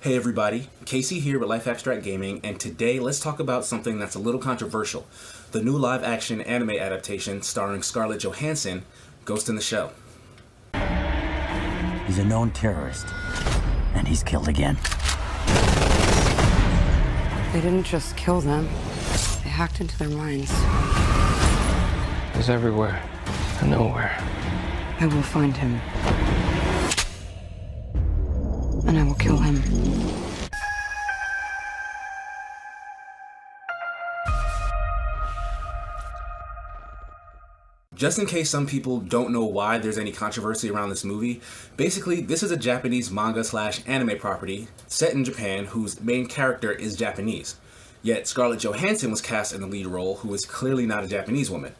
Hey everybody, Casey here with Life Abstract Gaming, and today let's talk about something that's a little controversial. The new live-action anime adaptation starring Scarlett Johansson, Ghost in the Shell. He's a known terrorist, and he's killed again. They didn't just kill them, they hacked into their minds. He's everywhere and nowhere. I will find him. And I will kill him. Just in case some people don't know why there's any controversy around this movie, basically this is a Japanese manga/anime property set in Japan whose main character is Japanese. Yet Scarlett Johansson was cast in the lead role, who is clearly not a Japanese woman.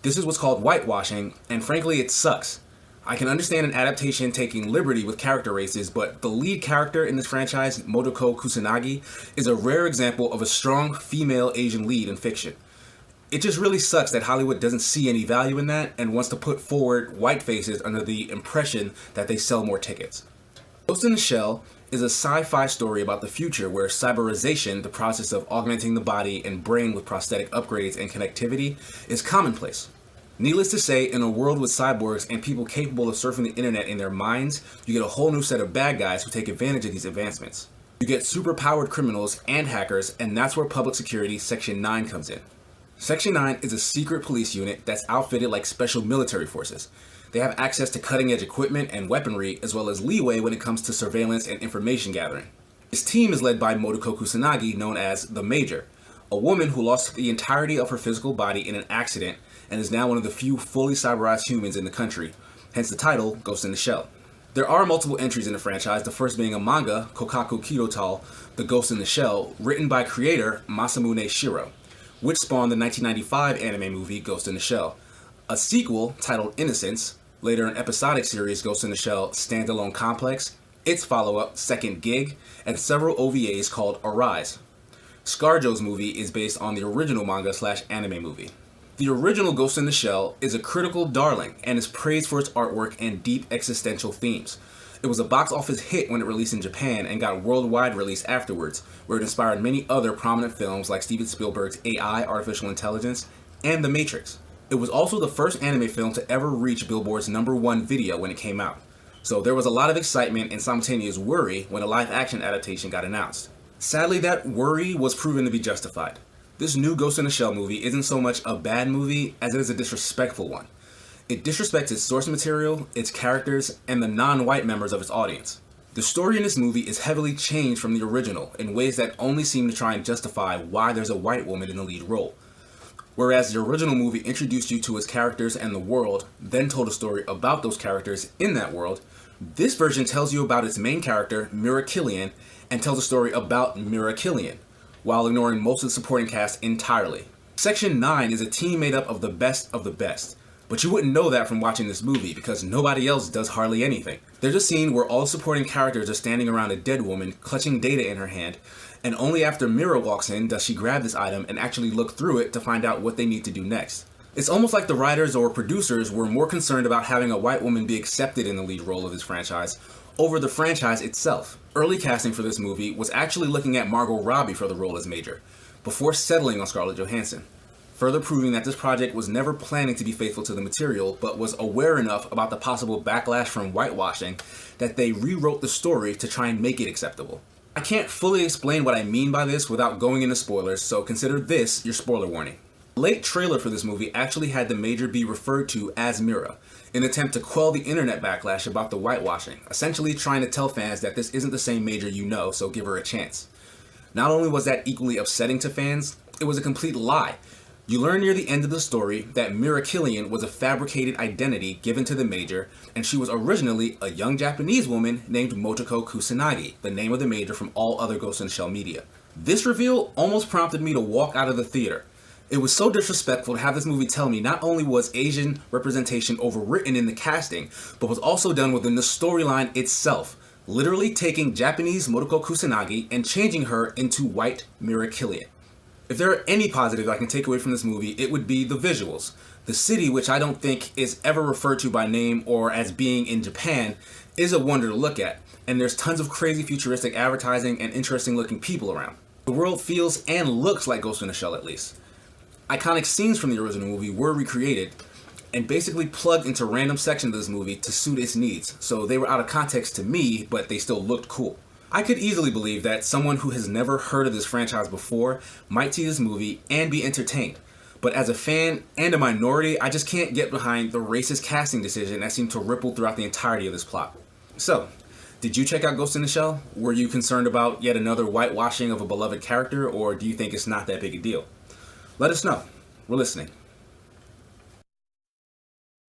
This is what's called whitewashing, and frankly it sucks. I can understand an adaptation taking liberty with character races, but the lead character in this franchise, Motoko Kusanagi, is a rare example of a strong female Asian lead in fiction. It just really sucks that Hollywood doesn't see any value in that and wants to put forward white faces under the impression that they sell more tickets. Ghost in the Shell is a sci-fi story about the future where cyberization, the process of augmenting the body and brain with prosthetic upgrades and connectivity, is commonplace. Needless to say, in a world with cyborgs and people capable of surfing the internet in their minds, you get a whole new set of bad guys who take advantage of these advancements. You get super-powered criminals and hackers, and that's where Public Security Section 9 comes in. Section 9 is a secret police unit that's outfitted like special military forces. They have access to cutting-edge equipment and weaponry, as well as leeway when it comes to surveillance and information gathering. This team is led by Motoko Kusanagi, known as the Major, a woman who lost the entirety of her physical body in an accident and is now one of the few fully cyberized humans in the country, hence the title, Ghost in the Shell. There are multiple entries in the franchise, the first being a manga, Kokaku Kidotal, The Ghost in the Shell, written by creator Masamune Shiro, which spawned the 1995 anime movie Ghost in the Shell. A sequel, titled Innocence, later an episodic series Ghost in the Shell Standalone Complex, its follow-up, Second Gig, and several OVAs called Arise. ScarJo's movie is based on the original manga/anime movie. The original Ghost in the Shell is a critical darling and is praised for its artwork and deep existential themes. It was a box office hit when it released in Japan and got worldwide release afterwards, where it inspired many other prominent films like Steven Spielberg's AI, Artificial Intelligence, and The Matrix. It was also the first anime film to ever reach Billboard's #1 video when it came out. So there was a lot of excitement and simultaneous worry when a live-action adaptation got announced. Sadly, that worry was proven to be justified. This new Ghost in the Shell movie isn't so much a bad movie as it is a disrespectful one. It disrespects its source material, its characters, and the non-white members of its audience. The story in this movie is heavily changed from the original in ways that only seem to try and justify why there's a white woman in the lead role. Whereas the original movie introduced you to its characters and the world, then told a story about those characters in that world, this version tells you about its main character, Mira Killian, and tells a story about Mira Killian, while ignoring most of the supporting cast entirely. Section 9 is a team made up of the best, but you wouldn't know that from watching this movie because nobody else does hardly anything. There's a scene where all supporting characters are standing around a dead woman clutching data in her hand, and only after Mira walks in does she grab this item and actually look through it to find out what they need to do next. It's almost like the writers or producers were more concerned about having a white woman be accepted in the lead role of this franchise over the franchise itself. Early casting for this movie was actually looking at Margot Robbie for the role as Major, before settling on Scarlett Johansson, further proving that this project was never planning to be faithful to the material, but was aware enough about the possible backlash from whitewashing that they rewrote the story to try and make it acceptable. I can't fully explain what I mean by this without going into spoilers, so consider this your spoiler warning. The late trailer for this movie actually had the Major be referred to as Mira, in an attempt to quell the internet backlash about the whitewashing, essentially trying to tell fans that this isn't the same Major you know, so give her a chance. Not only was that equally upsetting to fans, it was a complete lie. You learn near the end of the story that Mira Killian was a fabricated identity given to the Major, and she was originally a young Japanese woman named Motoko Kusanagi, the name of the Major from all other Ghost in the Shell media. This reveal almost prompted me to walk out of the theater. It was so disrespectful to have this movie tell me not only was Asian representation overwritten in the casting, but was also done within the storyline itself, literally taking Japanese Motoko Kusanagi and changing her into white Mira Killian. If there are any positives I can take away from this movie, it would be the visuals. The city, which I don't think is ever referred to by name or as being in Japan, is a wonder to look at. and there's tons of crazy futuristic advertising and interesting looking people around. The world feels and looks like Ghost in the Shell, at least. Iconic scenes from the original movie were recreated and basically plugged into random sections of this movie to suit its needs, so they were out of context to me, but they still looked cool. I could easily believe that someone who has never heard of this franchise before might see this movie and be entertained. But as a fan and a minority, I just can't get behind the racist casting decision that seemed to ripple throughout the entirety of this plot. So, did you check out Ghost in the Shell? Were you concerned about yet another whitewashing of a beloved character, or do you think it's not that big a deal? Let us know. We're listening.